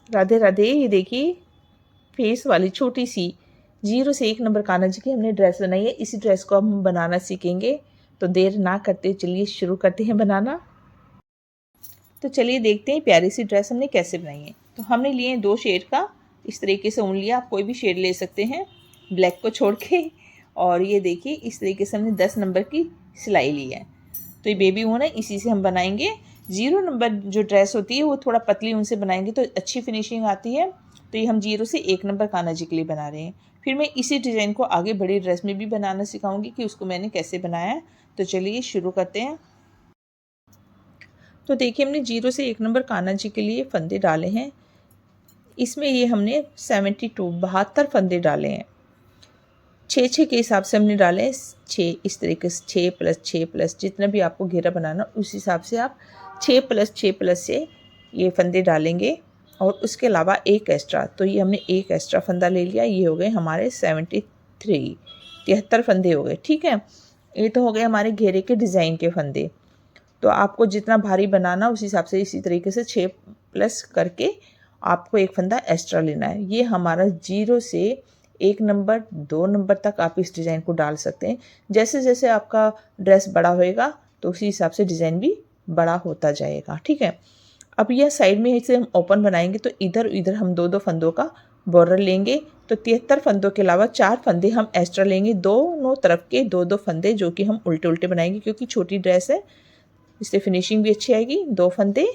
राधे राधे। ये देखिए फेस वाली छोटी सी 0 से 1 नंबर कान्हा जी की हमने ड्रेस बनाई है। इसी ड्रेस को हम बनाना सीखेंगे, तो देर ना करते चलिए शुरू करते हैं बनाना। तो चलिए देखते हैं प्यारी सी ड्रेस हमने कैसे बनाई है। तो हमने लिए हैं 2 शेड का, इस तरीके से ऊन लिया, आप कोई भी शेड ले सकते हैं ब्लैक को छोड़ के। और ये देखिए इस तरीके से हमने 10 नंबर की सिलाई ली है। तो ये बेबी ऊन है, इसी से हम बनाएंगे। 0 नंबर जो ड्रेस होती है वो थोड़ा पतली ऊन से बनाएंगे तो अच्छी फिनिशिंग आती है। तो ये हम 0 से 1 नंबर कान्हा जी के लिए बना रहे हैं। फिर मैं इसी डिज़ाइन को आगे बड़ी ड्रेस में भी बनाना सिखाऊंगी कि उसको मैंने कैसे बनाया है। तो चलिए शुरू करते हैं। तो देखिए हमने 0 से 1 नंबर कान्हा जी के लिए फंदे डाले हैं। इसमें ये हमने 72 फंदे डाले हैं। 6 के हिसाब से हमने डाले हैं 6, इस तरीके से 6 + 6 + जितना भी आपको घेरा बनाना उस हिसाब से आप 6 + 6 + से ये फंदे डालेंगे। और उसके अलावा एक एक्स्ट्रा, तो ये हमने एक एक्स्ट्रा फंदा ले लिया। ये हो गए हमारे 73 फंदे हो गए। ठीक है, ये तो हो गए हमारे घेरे के डिज़ाइन के फंदे। तो आपको जितना भारी बनाना उस हिसाब से इसी तरीके से 6 प्लस करके आपको एक फंदा एक्स्ट्रा लेना है। ये हमारा 0 से 1 नंबर 2 नंबर तक आप इस डिज़ाइन को डाल सकते हैं। जैसे जैसे आपका ड्रेस बड़ा होएगा तो उसी हिसाब से डिज़ाइन भी बड़ा होता जाएगा। ठीक है, अब यह साइड में इसे हम ओपन बनाएंगे तो इधर इधर हम 2-2 फंदों का बॉर्डर लेंगे। तो 73 फंदों के अलावा 4 फंदे हम एक्स्ट्रा लेंगे, दोनों तरफ के 2-2 फंदे, जो कि हम उल्टे उल्टे बनाएंगे क्योंकि छोटी ड्रेस है, इससे फिनिशिंग भी अच्छी आएगी। 2 फंदे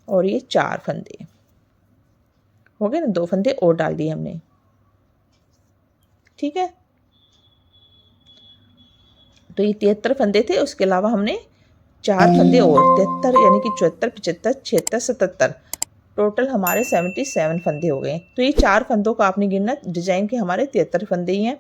और ये 4 फंदे हो गए ना, 2 फंदे और डाल दिए हमने। ठीक है, तो ये 73 फंदे थे, उसके अलावा हमने 4 फंदे और 73 यानी कि 74 75 76 77 टोटल हमारे 77 फंदे हो गए। तो ये 4 फंदों का आपने गिनना, डिज़ाइन के हमारे 73 फंदे ही हैं।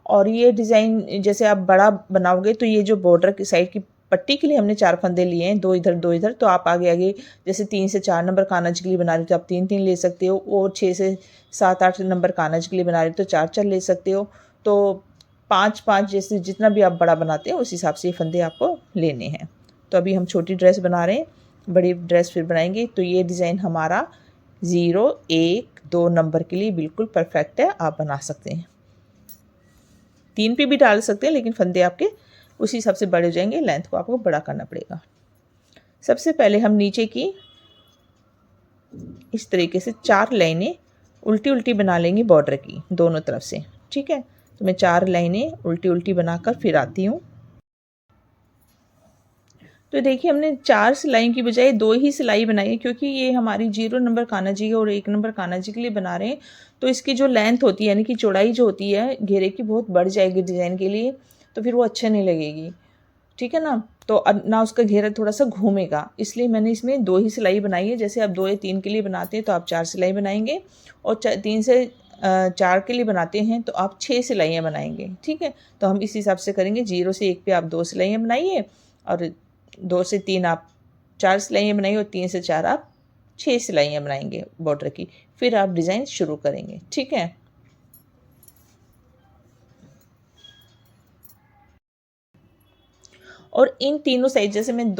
और ये डिज़ाइन जैसे आप बड़ा बनाओगे तो ये जो बॉर्डर की साइड की पट्टी के लिए हमने 4 फंदे लिए हैं, 2 इधर 2 इधर। तो आप आगे आगे जैसे 3 से 4 नंबर कान्हा जी के लिए बना रहे हो तो आप 3-3 ले सकते हो, और 6 से 7-8 नंबर कान्हा जी के लिए बना रहे हो तो 4-4 ले सकते हो। तो 5-5 जैसे जितना भी आप बड़ा बनाते हो उस हिसाब से ये फंदे आपको लेने हैं। तो अभी हम छोटी ड्रेस बना रहे हैं, बड़ी ड्रेस फिर बनाएंगे। तो ये डिज़ाइन हमारा 0, 1, 2 नंबर के लिए बिल्कुल परफेक्ट है, आप बना सकते हैं। 3 पे भी डाल सकते हैं, लेकिन फंदे आपके उसी हिसाब से बड़े हो जाएंगे, लेंथ को आपको बड़ा करना पड़ेगा। सबसे पहले हम नीचे की इस तरीके से 4 लाइनें उल्टी उल्टी बना लेंगे बॉर्डर की दोनों तरफ से। ठीक है, तो मैं 4 लाइनें उल्टी उल्टी बनाकर फिर आती हूँ। तो देखिए हमने 4 सिलाई की बजाय 2 ही सिलाई बनाई है, क्योंकि ये हमारी 0 नंबर कान्हा जी और 1 नंबर कान्हा जी के लिए बना रहे हैं। तो इसकी जो लेंथ होती है यानी कि चौड़ाई जो होती है घेरे की बहुत बढ़ जाएगी डिज़ाइन के लिए, तो फिर वो अच्छा नहीं लगेगी। ठीक है ना, तो ना उसका घेरा थोड़ा सा घूमेगा, इसलिए मैंने इसमें 2 ही सिलाई बनाई है। जैसे आप 2 या 3 के लिए बनाते हैं तो आप 4 सिलाई बनाएंगे, और 3 से 4 के लिए बनाते हैं तो आप 6 सिलाइयाँ बनाएंगे। ठीक है, तो हम इस हिसाब से करेंगे। 0 से 1 पे आप 2 सिलाइयाँ बनाइए, और 2 से 3 आप 4 सिलाइयाँ बनाइए, और 3 से 4 आप 6 सिलाइयाँ बनाएंगे बॉर्डर की। फिर आप डिज़ाइन शुरू करेंगे। ठीक है, और इन तीनों साइज जैसे मैं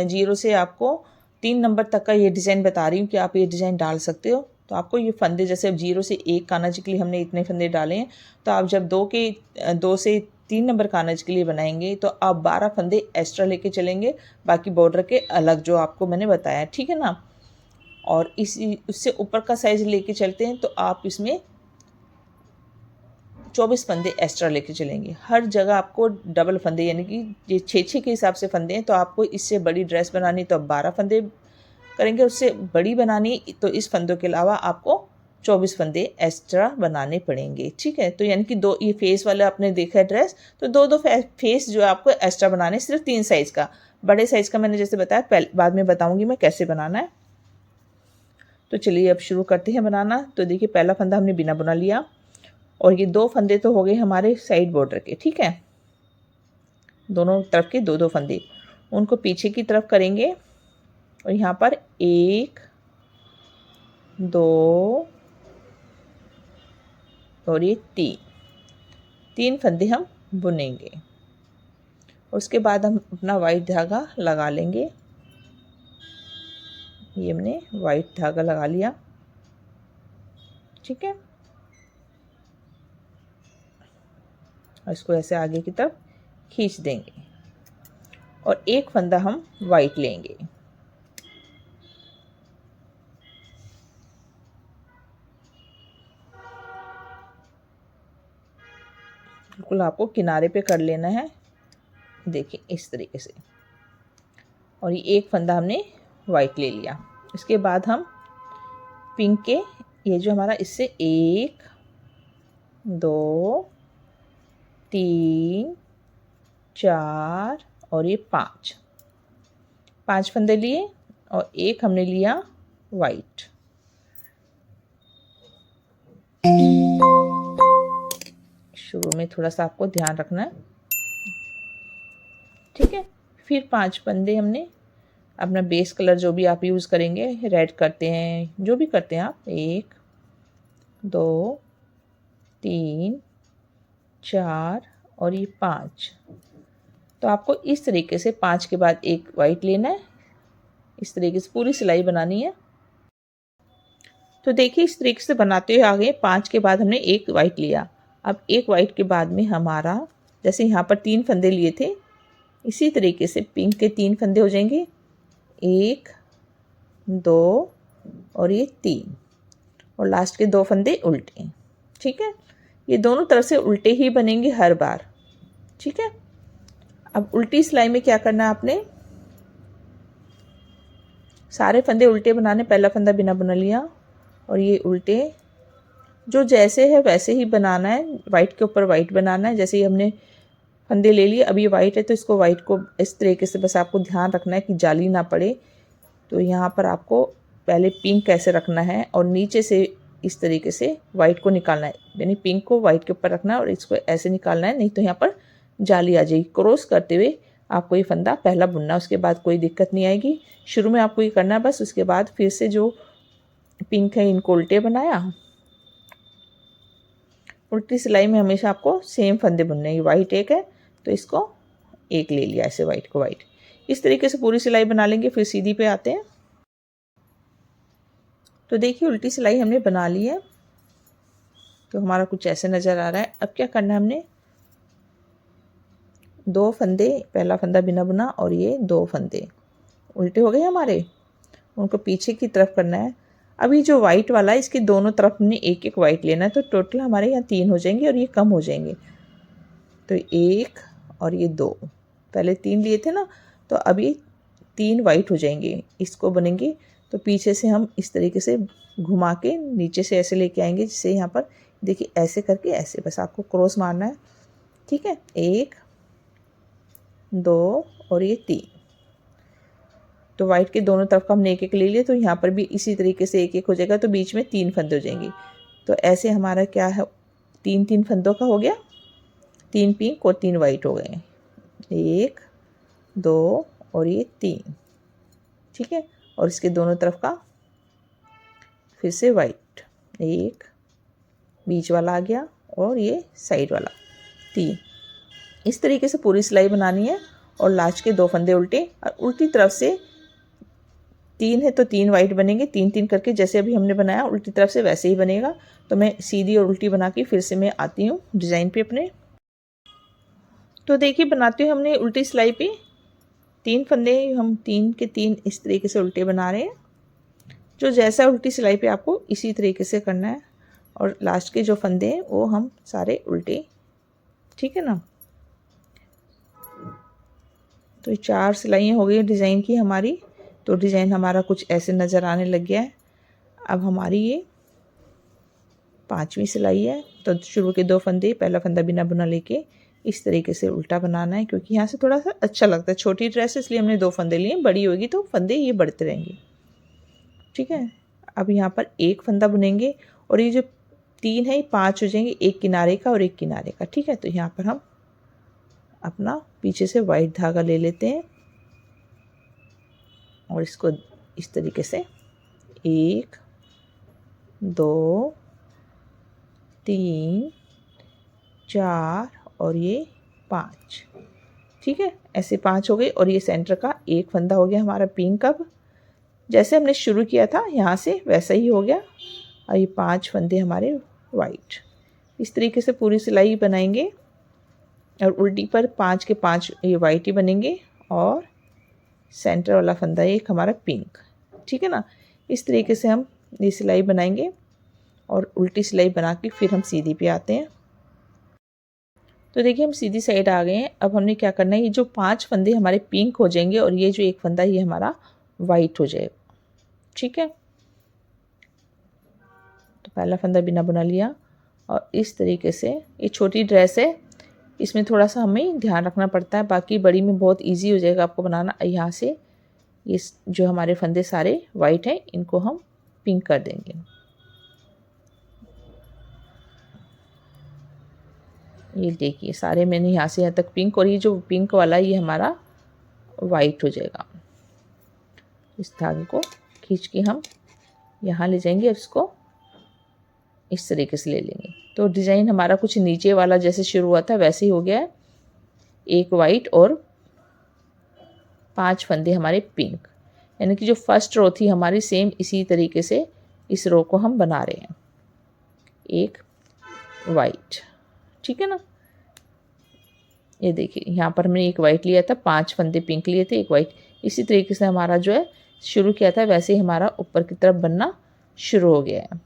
0 से आपको 3 नंबर तक का ये डिज़ाइन बता रही हूँ कि आप ये डिज़ाइन डाल सकते हो। तो आपको ये फंदे जैसे अब 0 से 1 कान्हा जी के लिए हमने इतने फंदे डाले हैं, तो आप जब 2 से 3 नंबर कान्हा जी के लिए बनाएंगे तो आप 12 फंदे एक्स्ट्रा लेके चलेंगे, बाकी बॉर्डर के अलग जो आपको मैंने बताया। ठीक है ना, और इसी उससे ऊपर का साइज़ लेके चलते हैं तो आप इसमें 24 फंदे एक्स्ट्रा लेके चलेंगे। हर जगह आपको डबल फंदे यानी कि ये 6-6 के हिसाब से फंदे हैं, तो आपको इससे बड़ी ड्रेस बनानी तो अब 12 फंदे करेंगे, उससे बड़ी बनानी तो इस फंदों के अलावा आपको 24 फंदे एक्स्ट्रा बनाने पड़ेंगे। ठीक है, तो यानी कि 2 ये फेस वाला आपने देखा है ड्रेस, तो 2-2 फेस जो है आपको एक्स्ट्रा बनाने, सिर्फ 3 साइज़ का। बड़े साइज़ का मैंने जैसे बताया बाद में बताऊँगी मैं कैसे बनाना है। तो चलिए अब शुरू करते हैं बनाना। तो देखिए पहला फंदा हमने बिना बुना लिया, और ये 2 फंदे तो हो गए हमारे साइड बॉर्डर के। ठीक है, दोनों तरफ के 2-2 फंदे, उनको पीछे की तरफ करेंगे, और यहाँ पर 1 2 और ये 3 फंदे हम बुनेंगे। उसके बाद हम अपना वाइट धागा लगा लेंगे। ये हमने वाइट धागा लगा लिया। ठीक है। और इसको ऐसे आगे की तरफ खींच देंगे और एक फंदा हम वाइट लेंगे। बिल्कुल आपको किनारे पे कर लेना है, देखिए इस तरीके से। और ये एक फंदा हमने वाइट ले लिया। इसके बाद हम पिंक के ये जो हमारा इससे 1 2 3 4 और ये 5 फंदे लिए और एक हमने लिया वाइट। शुरू में थोड़ा सा आपको ध्यान रखना है, ठीक है। फिर 5 फंदे हमने अपना बेस कलर जो भी आप यूज़ करेंगे, रेड करते हैं, जो भी करते हैं आप, 1 2 3 4 और ये 5। तो आपको इस तरीके से 5 के बाद एक वाइट लेना है। इस तरीके से पूरी सिलाई बनानी है। तो देखिए इस तरीके से बनाते हुए आ गए। 5 के बाद हमने एक वाइट लिया। अब एक वाइट के बाद में हमारा, जैसे यहाँ पर 3 फंदे लिए थे, इसी तरीके से पिंक के 3 फंदे हो जाएंगे, 1 2 और ये 3, और लास्ट के 2 फंदे उल्टे, ठीक है। ये दोनों तरफ से उल्टे ही बनेंगे हर बार, ठीक है। अब उल्टी सिलाई में क्या करना है आपने, सारे फंदे उल्टे बनाने। पहला फंदा बिना बुना लिया और ये उल्टे जो जैसे है वैसे ही बनाना है, वाइट के ऊपर वाइट बनाना है। जैसे ही हमने फंदे ले लिए, अब ये वाइट है तो इसको वाइट को इस तरीके से बस आपको ध्यान रखना है कि जाली ना पड़े। तो यहाँ पर आपको पहले पिंक कैसे रखना है और नीचे से इस तरीके से वाइट को निकालना है, यानी पिंक को वाइट के ऊपर रखना है और इसको ऐसे निकालना है, नहीं तो यहाँ पर जाली आ जाएगी। क्रॉस करते हुए आपको ये फंदा पहला बुनना, उसके बाद कोई दिक्कत नहीं आएगी। शुरू में आपको ये करना है बस, उसके बाद फिर से जो पिंक है इनको उल्टे बनाया। उल्टी सिलाई में हमेशा आपको सेम फंदे बुनने हैं। वाइट एक है तो इसको एक ले लिया, ऐसे वाइट को वाइट। इस तरीके से पूरी सिलाई बना लेंगे। फिर सीधी पे आते हैं। तो देखिए उल्टी सिलाई हमने बना ली है, तो हमारा कुछ ऐसे नज़र आ रहा है। अब क्या करना है हमने, 2 फंदे, पहला फंदा बिना बुना और ये 2 फंदे उल्टे हो गए हमारे, उनको पीछे की तरफ करना है। अभी जो वाइट वाला है इसकी दोनों तरफ हमने एक एक वाइट लेना है, तो टोटल हमारे यहाँ 3 हो जाएंगे और ये कम हो जाएंगे। तो 1 और ये 2, पहले 3 लिए थे ना, तो अभी 3 वाइट हो जाएंगे, इसको बनेंगे। तो पीछे से हम इस तरीके से घुमा के नीचे से ऐसे लेके आएंगे, जिससे यहाँ पर देखिए ऐसे करके ऐसे बस आपको क्रॉस मारना है, ठीक है। 1 2 और ये 3, तो वाइट के दोनों तरफ का हमने एक एक ले लिया, तो यहाँ पर भी इसी तरीके से एक एक हो जाएगा, तो बीच में 3 फंदे हो जाएंगे। तो ऐसे हमारा क्या है, 3 फंदों का हो गया, 3 पिंक और 3 वाइट हो गए, 1 2 और ये 3, ठीक है। और इसके दोनों तरफ का फिर से वाइट, 1 बीच वाला आ गया और ये साइड वाला 3। इस तरीके से पूरी सिलाई बनानी है। और लास्ट के 2 फंदे उल्टे, और उल्टी तरफ से 3 है तो 3 वाइट बनेंगे, 3 करके, जैसे अभी हमने बनाया उल्टी तरफ से वैसे ही बनेगा। तो मैं सीधी और उल्टी बना के फिर से मैं आती हूँ डिज़ाइन पे अपने। तो देखिए बनाते हुए हमने उल्टी सिलाई पे 3 फंदे, हम 3 के 3 इस तरीके से उल्टे बना रहे हैं। जो जैसा उल्टी सिलाई पे आपको इसी तरीके से करना है। और लास्ट के जो फंदे हैं वो हम सारे उल्टे, ठीक है ना। तो 4 सिलाइयाँ हो गई डिज़ाइन की हमारी। तो डिज़ाइन हमारा कुछ ऐसे नज़र आने लग गया है। अब हमारी ये 5वीं सिलाई है। तो शुरू के 2 फंदे, पहला फंदा बिना बुना लेके इस तरीके से उल्टा बनाना है, क्योंकि यहाँ से थोड़ा सा अच्छा लगता है। छोटी ड्रेस है इसलिए हमने 2 फंदे लिए, बड़ी होगी तो फंदे ये बढ़ते रहेंगे, ठीक है। अब यहाँ पर एक फंदा बुनेंगे और ये जो 3 है ये 5 हो जाएंगे, एक किनारे का और एक किनारे का, ठीक है। तो यहाँ पर हम अपना पीछे से वाइट धागा ले लेते हैं और इसको इस तरीके से 1 2 3 4 और ये 5, ठीक है। ऐसे 5 हो गए और ये सेंटर का एक फंदा हो गया हमारा पिंक। अब जैसे हमने शुरू किया था यहाँ से वैसा ही हो गया। और ये 5 फंदे हमारे वाइट। इस तरीके से पूरी सिलाई बनाएंगे और उल्टी पर 5 के 5 ये वाइट ही बनेंगे और सेंटर वाला फंदा एक हमारा पिंक। ठीक है ना, इस तरीके से हम ये सिलाई बनाएंगे और उल्टी सिलाई बना के फिर हम सीधी पे आते हैं। तो देखिए हम सीधी साइड आ गए हैं। अब हमने क्या करना है, ये जो 5 फंदे हमारे पिंक हो जाएंगे और ये जो एक फंदा ये हमारा वाइट हो जाएगा। ठीक है, तो पहला फंदा बिना बुना लिया और इस तरीके से, ये छोटी ड्रेस है इसमें थोड़ा सा हमें ध्यान रखना पड़ता है, बाकी बड़ी में बहुत इजी हो जाएगा आपको बनाना। यहाँ से ये जो हमारे फंदे सारे वाइट हैं इनको हम पिंक कर देंगे। ये देखिए सारे मैंने यहाँ से यहाँ तक पिंक, और ये जो पिंक वाला ये हमारा वाइट हो जाएगा। इस धागे को खींच के हम यहाँ ले जाएंगे और इसको इस तरीके से ले लेंगे। तो डिज़ाइन हमारा कुछ नीचे वाला जैसे शुरू हुआ था वैसे ही हो गया है। एक वाइट और 5 फंदे हमारे पिंक, यानी कि जो फर्स्ट रो थी हमारी सेम इसी तरीके से इस रो को हम बना रहे हैं। एक वाइट, ठीक है ना। ये देखिए यहाँ पर हमने एक वाइट लिया था, 5 फंदे पिंक लिए थे, एक वाइट। इसी तरीके से हमारा जो है शुरू किया था वैसे ही हमारा ऊपर की तरफ बनना शुरू हो गया है।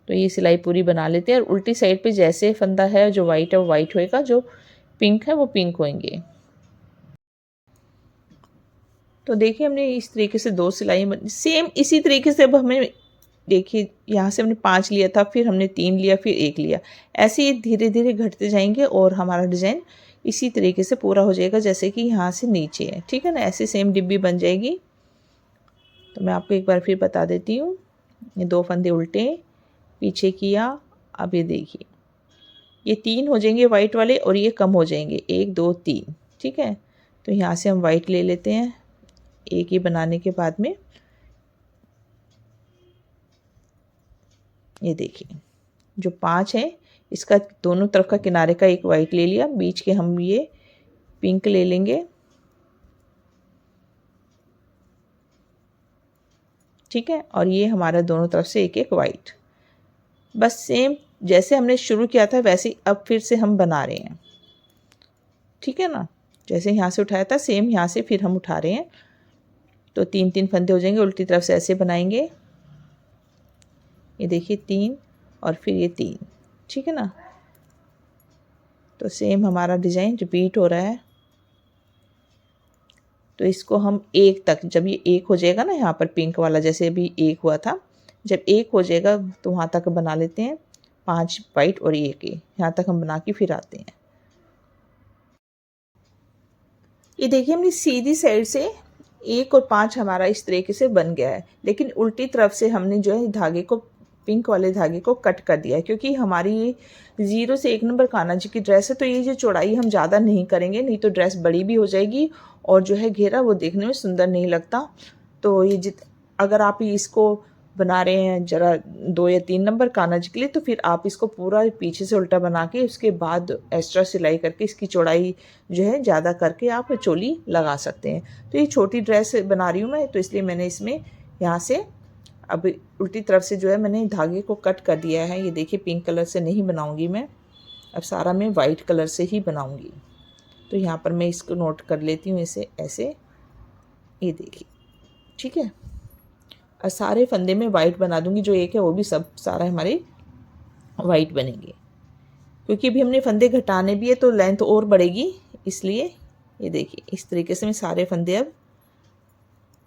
तो ये सिलाई पूरी बना लेते हैं और उल्टी साइड पे जैसे फंदा है जो वाइट है वो वाइट होएगा, जो पिंक है वो पिंक होंगे। तो देखिए हमने इस तरीके से 2 सिलाई सेम इसी तरीके से अब हमें देखिए यहाँ से हमने 5 लिया था, फिर हमने 3 लिया, फिर 1 लिया, ऐसे ही धीरे धीरे घटते जाएंगे और हमारा डिज़ाइन इसी तरीके से पूरा हो जाएगा जैसे कि यहाँ से नीचे है। ठीक है ना, ऐसे सेम डिब्बी बन जाएगी। तो मैं आपको एक बार फिर बता देती हूँ। ये 2 फंदे उल्टे पीछे किया, अब ये देखिए ये 3 हो जाएंगे वाइट वाले और ये कम हो जाएंगे 1 2 3। ठीक है, तो यहाँ से हम वाइट ले लेते हैं एक ही बनाने के बाद में। ये देखिए जो 5 है इसका दोनों तरफ का किनारे का एक वाइट ले लिया, बीच के हम ये पिंक ले लेंगे। ठीक है, और ये हमारा दोनों तरफ से एक एक वाइट। बस सेम जैसे हमने शुरू किया था वैसे ही अब फिर से हम बना रहे हैं। ठीक है ना, जैसे यहाँ से उठाया था सेम यहाँ से फिर हम उठा रहे हैं। तो 3 फंदे हो जाएंगे, उल्टी तरफ से ऐसे बनाएंगे। ये देखिए 3 और फिर ये 3। ठीक है ना, तो सेम हमारा डिज़ाइन रिपीट हो रहा है। तो इसको हम 1 तक, जब ये 1 हो जाएगा ना यहाँ पर पिंक वाला जैसे अभी 1 हुआ था, जब 1 हो जाएगा तो वहाँ तक बना लेते हैं। 5 वाइट और 1 यहाँ तक हम बना के फिर आते हैं। ये देखिए हमने सीधी साइड से 1 और 5 हमारा इस तरीके से बन गया है, लेकिन उल्टी तरफ से हमने जो है धागे को, पिंक वाले धागे को कट कर दिया है, क्योंकि हमारी ये 0 से 1 नंबर कान्हा जी की ड्रेस है। तो ये जो चौड़ाई हम ज़्यादा नहीं करेंगे, नहीं तो ड्रेस बड़ी भी हो जाएगी और जो है घेरा वो देखने में सुंदर नहीं लगता। तो ये अगर आप इसको बना रहे हैं जरा 2 या 3 नंबर कान्हा जी के लिए, तो फिर आप इसको पूरा पीछे से उल्टा बना के उसके बाद एक्स्ट्रा सिलाई करके इसकी चौड़ाई जो है ज़्यादा करके आप चोली लगा सकते हैं। तो ये छोटी ड्रेस बना रही हूँ मैं, तो इसलिए मैंने इसमें यहाँ से अब उल्टी तरफ से जो है मैंने धागे को कट कर दिया है। ये देखिए पिंक कलर से नहीं बनाऊंगी मैं, अब सारा मैं वाइट कलर से ही बनाऊंगी। तो यहाँ पर मैं इसको नोट कर लेती हूँ इसे ऐसे, ये देखिए। ठीक है, और सारे फंदे में वाइट बना दूंगी, जो एक है वो भी सब सारा हमारे वाइट बनेंगे, क्योंकि अभी हमने फंदे घटाने भी है तो लेंथ और बढ़ेगी, इसलिए ये देखिए इस तरीके से मैं सारे फंदे, अब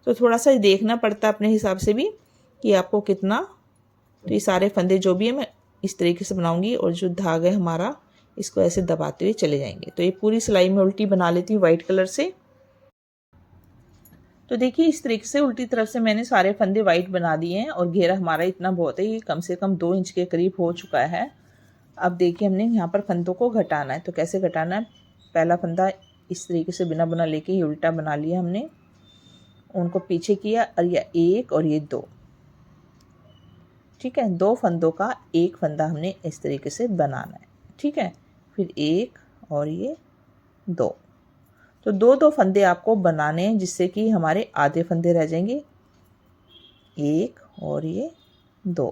तो थोड़ा सा देखना पड़ता है अपने हिसाब से भी कि आपको कितना। तो ये सारे फंदे जो भी है मैं इस तरीके से बनाऊंगी और जो धागा है हमारा इसको ऐसे दबाते हुए चले जाएंगे। तो ये पूरी सिलाई में उल्टी बना लेती हूँ वाइट कलर से। तो देखिए इस तरीके से उल्टी तरफ से मैंने सारे फंदे वाइट बना दिए हैं और घेरा हमारा इतना बहुत है, ये कम से कम 2 इंच के करीब हो चुका है। अब देखिए हमने यहाँ पर फंदों को घटाना है, तो कैसे घटाना है। पहला फंदा इस तरीके से बिना बुना लेके ये उल्टा बना लिया हमने, उनको पीछे किया और ये 1 और ये 2। ठीक है, 2 फंदों का एक फंदा हमने इस तरीके से बनाना है। ठीक है, फिर 1 और ये 2। तो 2 फंदे आपको बनाने हैं, जिससे कि हमारे आधे फंदे रह जाएंगे, 1 और ये 2।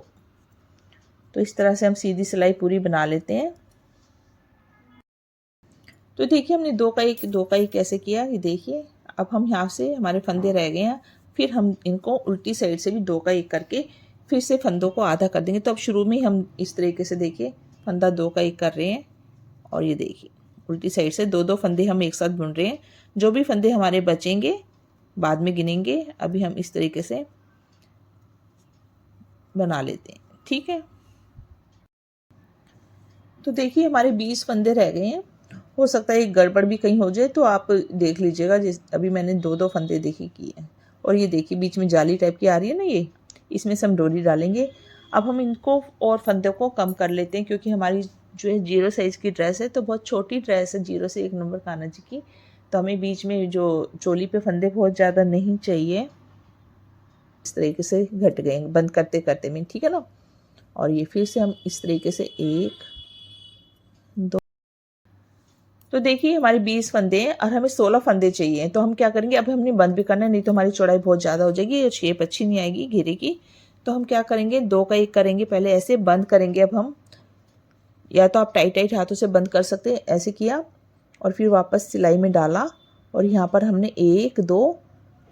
तो इस तरह से हम सीधी सिलाई पूरी बना लेते हैं। तो देखिए हमने दो का एक कैसे किया, ये देखिए। अब हम यहाँ से हमारे फंदे रह गए हैं, फिर हम इनको उल्टी साइड से भी दो का एक करके फिर से फंदों को आधा कर देंगे। तो अब शुरू में हम इस तरीके से देखिए फंदा दो का एक कर रहे हैं और ये देखिए उल्टी साइड से दो दो फंदे हम एक साथ बुन रहे हैं। जो भी फंदे हमारे बचेंगे बाद में गिनेंगे, अभी हम इस तरीके से बना लेते हैं, ठीक है। तो देखिए हमारे 20 फंदे रह गए हैं। हो सकता है एक गड़बड़ भी कहीं हो जाए तो आप देख लीजिएगा। जिस अभी मैंने दो दो फंदे देखी किए हैं और ये देखिए बीच में जाली टाइप की आ रही है ना, ये इसमें से हम डोरी डालेंगे। अब हम इनको और फंदों को कम कर लेते हैं क्योंकि हमारी जो है 0 साइज़ की ड्रेस है, तो बहुत छोटी ड्रेस है 0 से 1 नंबर कान्हा जी की। तो हमें बीच में जो चोली पे फंदे बहुत ज़्यादा नहीं चाहिए। इस तरीके से घट गए बंद करते करते में, ठीक है ना। और ये फिर से हम इस तरीके से 1 2। तो देखिए हमारे 20 फंदे हैं और हमें 16 फंदे चाहिए। तो हम क्या करेंगे, अब हमने बंद भी करना है, नहीं तो हमारी चौड़ाई बहुत ज़्यादा हो जाएगी और शेप अच्छी नहीं आएगी घेरे की। तो हम क्या करेंगे, दो का एक करेंगे, पहले ऐसे बंद करेंगे। अब हम या तो आप टाइट टाइट हाथों से बंद कर सकते हैं, ऐसे किया और फिर वापस सिलाई में डाला और यहाँ पर हमने 1 2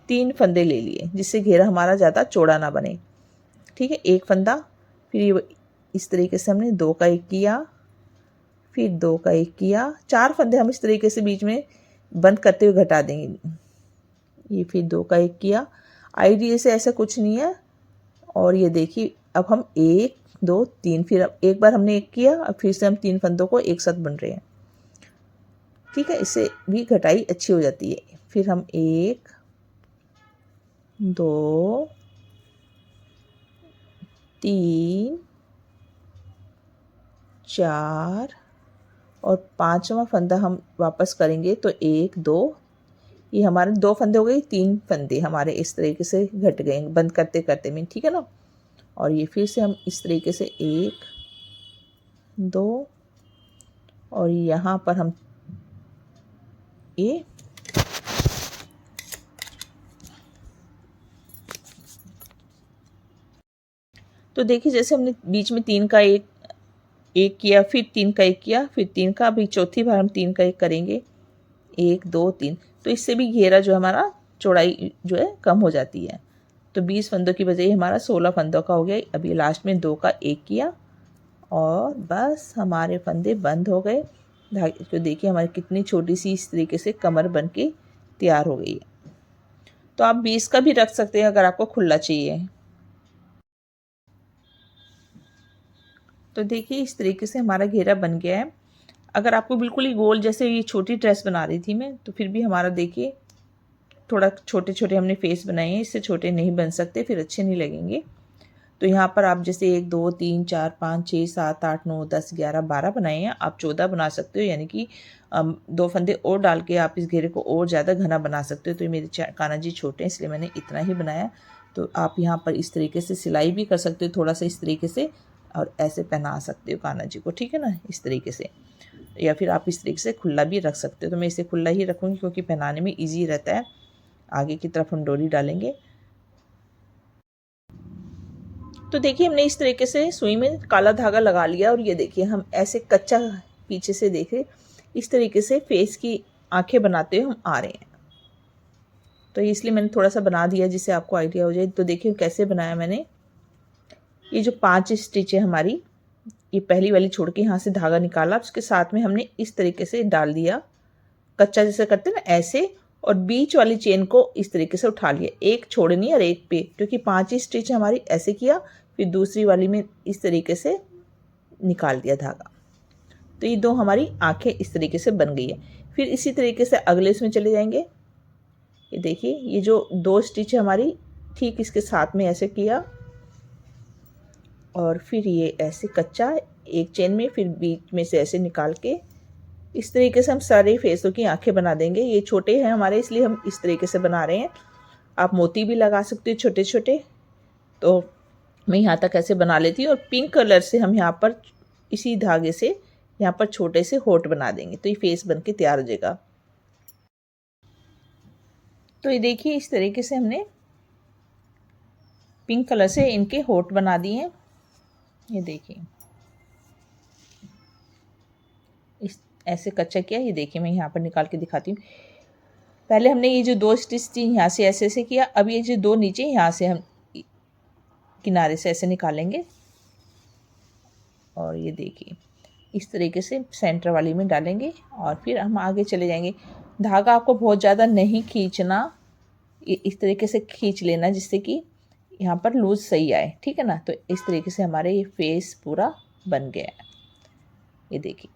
3 फंदे ले लिए जिससे घेरा हमारा ज़्यादा चौड़ा ना बने, ठीक है। एक फंदा, फिर ये इस तरीके से हमने दो का एक किया, फिर दो का एक किया। 4 फंदे हम इस तरीके से बीच में बंद करते हुए घटा देंगे। ये फिर दो का एक किया। आइडिया से ऐसा कुछ नहीं है। और ये देखिए अब हम 1 2 3, फिर अब एक बार हमने एक किया, अब फिर से हम 3 फंदों को एक साथ बुन रहे हैं, ठीक है। इससे भी घटाई अच्छी हो जाती है। फिर हम 1 2 3 4 और 5वां फंदा हम वापस करेंगे तो 1 2, ये हमारे 2 फंदे हो गए, 3 फंदे हमारे इस तरीके से घट गए बंद करते करते में, ठीक है ना। और ये फिर से हम इस तरीके से 1 2 और यहाँ पर हम ये तो देखिए जैसे हमने बीच में 3 का एक किया, फिर 3 का एक किया, फिर 3 का, अभी चौथी बार हम 3 का एक करेंगे, 1 2 3। तो इससे भी घेरा जो हमारा चौड़ाई जो है कम हो जाती है। तो 20 फंदों की बजाय हमारा 16 फंदों का हो गया। अभी लास्ट में 2 का एक किया और बस हमारे फंदे बंद हो गए। धागे तो देखिए हमारी कितनी छोटी सी इस तरीके से कमर बन के तैयार हो गई है। तो आप 20 का भी रख सकते हैं अगर आपको खुला चाहिए। तो देखिए इस तरीके से हमारा घेरा बन गया है। अगर आपको बिल्कुल ही गोल, जैसे ये छोटी ड्रेस बना रही थी मैं, तो फिर भी हमारा देखिए थोड़ा छोटे छोटे हमने फेस बनाए हैं, इससे छोटे नहीं बन सकते, फिर अच्छे नहीं लगेंगे। तो यहाँ पर आप जैसे 1 2 3 4 5 6 7 8 9 10 11 12 बनाए हैं, आप 14 बना सकते हो, यानी कि 2 फंदे और डाल के आप इस घेरे को और ज़्यादा घना बना सकते हो। तो ये मेरे कान्हा जी छोटे हैं इसलिए मैंने इतना ही बनाया। तो आप यहाँ पर इस तरीके से सिलाई भी कर सकते हो थोड़ा सा इस तरीके से, और ऐसे पहना सकते हो कान्हा जी को, ठीक है ना, इस तरीके से। या फिर आप इस तरीके से खुला भी रख सकते हो। तो मैं इसे खुला ही रखूँगी क्योंकि पहनाने में ईजी रहता है। आगे की तरफ हम डोरी डालेंगे। तो देखिए हमने इस तरीके से सुई में काला धागा लगा लिया और ये देखिए हम ऐसे कच्चा पीछे से देखे इस तरीके से फेस की आंखें बनाते हुए हम आ रहे हैं। तो इसलिए मैंने थोड़ा सा बना दिया जिससे आपको आइडिया हो जाए। तो देखिए कैसे बनाया मैंने। ये जो 5 स्टिच है हमारी, ये पहली वाली छोड़ के यहाँ से धागा निकाला, उसके साथ में हमने इस तरीके से डाल दिया, कच्चा जैसे करते हैं ना ऐसे, और बीच वाली चेन को इस तरीके से उठा लिया, एक छोड़नी और एक पे, क्योंकि 5 ही स्टिच हमारी, ऐसे किया। फिर दूसरी वाली में इस तरीके से निकाल दिया धागा। तो ये दो हमारी आंखें इस तरीके से बन गई है। फिर इसी तरीके से अगले इसमें चले जाएंगे। ये देखिए ये जो 2 स्टिच है हमारी, ठीक इसके साथ में ऐसे किया और फिर ये ऐसे कच्चा एक चेन में, फिर बीच में से ऐसे निकाल के इस तरीके से हम सारे फेसों की आंखें बना देंगे। ये छोटे हैं हमारे इसलिए हम इस तरीके से बना रहे हैं। आप मोती भी लगा सकते हो छोटे छोटे। तो मैं यहाँ तक ऐसे बना लेती हूँ और पिंक कलर से हम यहाँ पर इसी धागे से यहाँ पर छोटे से होठ बना देंगे, तो ये फेस बन के तैयार हो जाएगा। तो ये देखिए इस तरीके से हमने पिंक कलर से इनके होठ बना दिए हैं। ये देखिए इस ऐसे कच्चा किया। ये देखिए मैं यहाँ पर निकाल के दिखाती हूँ। पहले हमने ये जो 2 स्टिच थी यहाँ से ऐसे ऐसे किया, अब ये जो 2 नीचे यहाँ से हम किनारे से ऐसे निकालेंगे और ये देखिए इस तरीके से सेंटर वाली में डालेंगे और फिर हम आगे चले जाएंगे। धागा आपको बहुत ज़्यादा नहीं खींचना, ये इस तरीके से खींच लेना जिससे कि यहाँ पर लूज सही आए, ठीक है ना। तो इस तरीके से हमारे ये फेस पूरा बन गया है। ये देखिए,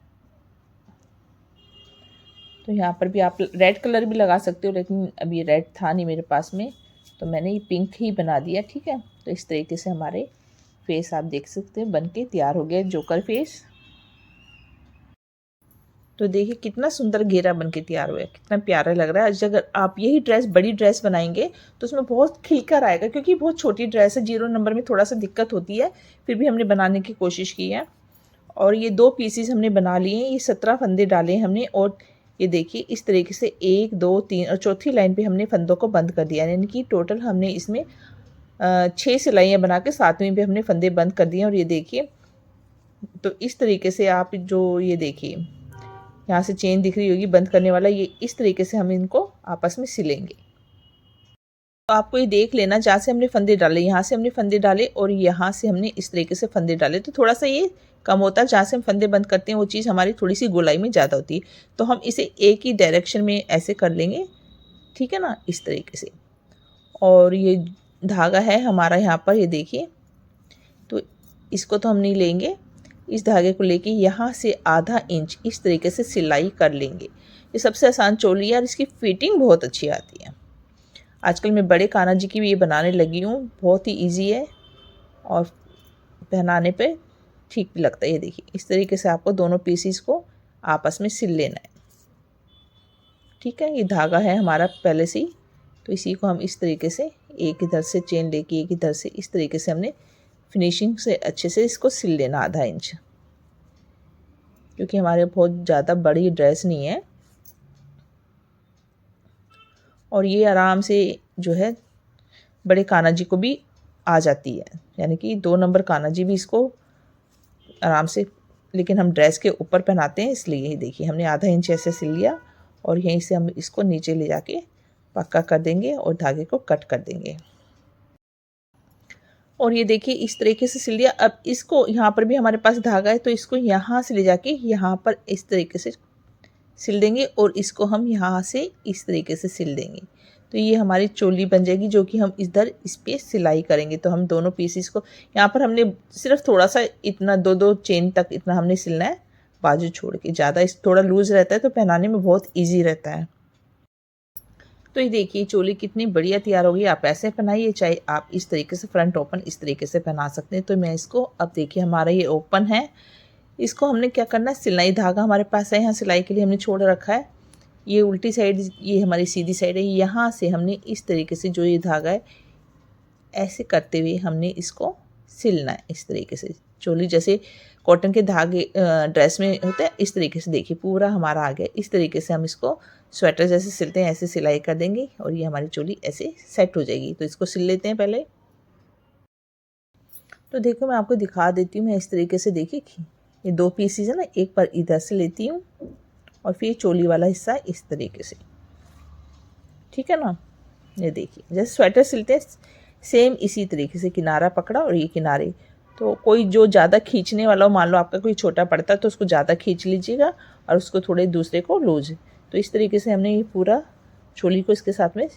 तो यहाँ पर भी आप रेड कलर भी लगा सकते हो, लेकिन अभी रेड था नहीं मेरे पास में, तो मैंने ये पिंक ही बना दिया, ठीक है। तो इस तरीके से हमारे फेस आप देख सकते हैं बन के तैयार हो गया जोकर फेस। तो देखिए कितना सुंदर घेरा बन के तैयार हुआ है, कितना प्यारा लग रहा है। अगर आप यही ड्रेस बड़ी ड्रेस बनाएंगे तो उसमें बहुत खिलकर आएगा, क्योंकि बहुत छोटी ड्रेस है, 0 नंबर में थोड़ा सा दिक्कत होती है, फिर भी हमने बनाने की कोशिश की है। और ये 2 पीसीस हमने बना लिए हैं, ये 17 फंदे डाले हमने। और ये देखिए इस तरीके से 1 2 3 और चौथी लाइन पे हमने फंदों को बंद कर दिया, यानी कि टोटल हमने इसमें 6 सिलाइयाँ बना के 7वीं पे हमने फंदे बंद कर दिए। और ये देखिए, तो इस तरीके से आप जो ये देखिए यहाँ से चेन दिख रही होगी बंद करने वाला, ये इस तरीके से हम इनको आपस में सिलेंगे। तो आपको ये देख लेना, जहाँ से हमने फंदे डाले, यहाँ से हमने फंदे डाले और यहाँ से हमने इस तरीके से फंदे डाले, तो थोड़ा सा ये कम होता है। जहाँ से हम फंदे बंद करते हैं वो चीज़ हमारी थोड़ी सी गोलाई में ज़्यादा होती है, तो हम इसे एक ही डायरेक्शन में ऐसे कर लेंगे, ठीक है ना, इस तरीके से। और ये धागा है हमारा यहाँ पर, ये देखिए, तो इसको तो हम नहीं लेंगे, इस धागे को लेके यहाँ से आधा इंच इस तरीके से सिलाई कर लेंगे। ये सबसे आसान चोली है और इसकी फिटिंग बहुत अच्छी आती है। आजकल मैं बड़े कान्हा जी की भी ये बनाने लगी हूँ, बहुत ही इजी है और पहनाने पे ठीक भी लगता है। ये देखिए इस तरीके से आपको दोनों पीसीस को आपस में सिल लेना है, ठीक है। ये धागा है हमारा पहले से ही, तो इसी को हम इस तरीके से एक इधर से चेन लेके एक इधर से इस तरीके से हमने फिनिशिंग से अच्छे से इसको सिल लेना आधा इंच, क्योंकि हमारे बहुत ज़्यादा बड़ी ड्रेस नहीं है। और ये आराम से जो है बड़े कान्हा जी को भी आ जाती है, यानी कि 2 नंबर कान्हा जी भी इसको आराम से, लेकिन हम ड्रेस के ऊपर पहनाते हैं इसलिए। ही देखिए हमने आधा इंच ऐसे सिल लिया और यहीं से हम इसको नीचे ले जाके पक्का कर देंगे और धागे को कट कर देंगे। और ये देखिए इस तरीके से सिल लिया। अब इसको यहाँ पर भी हमारे पास धागा है, तो इसको यहाँ से ले जाके यहाँ पर इस तरीके से सिल देंगे और इसको हम यहाँ से इस तरीके से सिल देंगे। तो ये हमारी चोली बन जाएगी, जो कि हम इधर इस पर सिलाई करेंगे। तो हम दोनों पीसीस को यहाँ पर हमने सिर्फ थोड़ा सा इतना 2-2 चेन तक इतना हमने सिलना है, बाजू छोड़ के। ज़्यादा इस थोड़ा लूज़ रहता है तो पहनाने में बहुत ईजी रहता है। तो ये देखिए चोली कितनी बढ़िया तैयार होगी। आप ऐसे पहनाइए, चाहे आप इस तरीके से फ्रंट ओपन इस तरीके से पहना सकते हैं। तो मैं इसको, अब देखिए हमारा ये ओपन है, इसको हमने क्या करना है, सिलाई धागा हमारे पास है, यहाँ सिलाई के लिए हमने छोड़ रखा है। ये उल्टी साइड, ये हमारी सीधी साइड है। यहाँ से हमने इस तरीके से जो ये धागा है ऐसे करते हुए हमने इसको सिलना है इस तरीके से। चोली जैसे कॉटन के धागे ड्रेस में होते हैं, इस तरीके से देखिए पूरा हमारा आ गया। इस तरीके से हम इसको स्वेटर जैसे सिलते हैं ऐसे सिलाई कर देंगे और ये हमारी चोली ऐसे सेट हो जाएगी। तो इसको सिल लेते हैं पहले। तो देखो मैं आपको दिखा देती हूँ, मैं इस तरीके से, देखिए ये 2 पीसीज है ना, एक पर इधर से लेती हूँ और फिर चोली वाला हिस्सा इस तरीके से, ठीक है ना। ये देखिए जैसे स्वेटर सिलते हैं सेम इसी तरीके से किनारा पकड़ा और ये किनारे। तो कोई जो ज़्यादा खींचने वाला हो, मान लो आपका कोई छोटा पड़ता है तो उसको ज़्यादा खींच लीजिएगा और उसको थोड़े दूसरे को लूज। तो इस तरीके से हमने ये पूरा चोली को इसके साथ में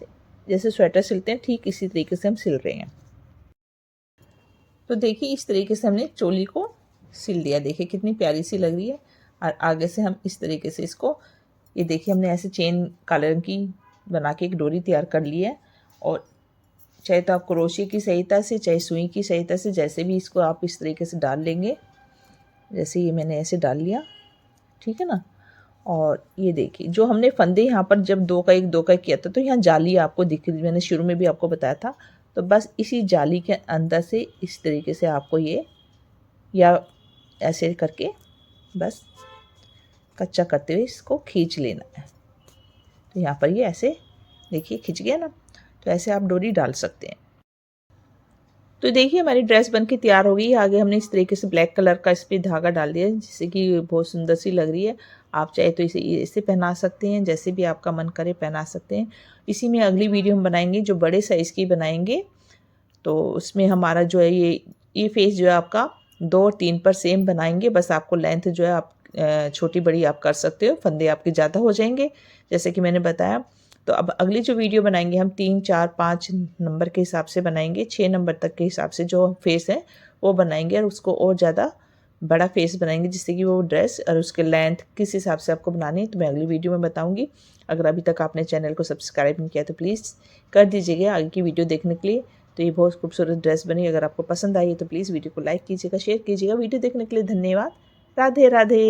जैसे स्वेटर सिलते हैं ठीक इसी तरीके से हम सिल रहे हैं। तो देखिए इस तरीके से हमने चोली को सिल दिया, देखिए कितनी प्यारी सी लग रही है। और आगे से हम इस तरीके से इसको, ये देखिए हमने ऐसे चेन काले रंग की बना के एक डोरी तैयार कर ली है। और चाहे तो आप क्रोशिया की सहायता से, चाहे सुई की सहायता से, जैसे भी इसको आप इस तरीके से डाल लेंगे, जैसे ये मैंने ऐसे डाल लिया, ठीक है ना। और ये देखिए जो हमने फंदे यहाँ पर जब 2 का 1 2 का 1 किया था, तो यहाँ जाली आपको दिख रही, मैंने शुरू में भी आपको बताया था। तो बस इसी जाली के अंदर से इस तरीके से आपको ये, या ऐसे करके बस कच्चा करते हुए इसको खींच लेना है। तो यहाँ पर ये ऐसे देखिए खिंच गया ना, तो ऐसे आप डोरी डाल सकते हैं। तो देखिए हमारी ड्रेस बनके तैयार हो गई। आगे हमने इस तरीके से ब्लैक कलर का इस पे धागा डाल दिया जिससे कि बहुत सुंदर सी लग रही है। आप चाहे तो इसे ऐसे पहना सकते हैं, जैसे भी आपका मन करे पहना सकते हैं। इसी में अगली वीडियो हम बनाएंगे जो बड़े साइज़ की बनाएंगे, तो उसमें हमारा जो है ये फेस जो है आपका 2 और 3 पर सेम बनाएंगे। बस आपको लेंथ जो है आप छोटी बड़ी आप कर सकते हो, फंदे आपके ज़्यादा हो जाएंगे जैसे कि मैंने बताया। तो अब अगली जो वीडियो बनाएंगे हम 3, 4, 5 नंबर के हिसाब से बनाएंगे, 6 नंबर तक के हिसाब से जो फेस है वो बनाएंगे और उसको और ज़्यादा बड़ा फेस बनाएंगे जिससे कि वो ड्रेस और उसके लेंथ किस हिसाब से आपको बनानी है तो मैं अगली वीडियो में बताऊंगी। अगर अभी तक आपने चैनल को सब्सक्राइब नहीं किया तो प्लीज़ कर दीजिएगा आगे की वीडियो देखने के लिए। तो ये बहुत खूबसूरत ड्रेस बनी। अगर आपको पसंद आई है तो प्लीज़ वीडियो को लाइक कीजिएगा, शेयर कीजिएगा। वीडियो देखने के लिए धन्यवाद। राधे राधे।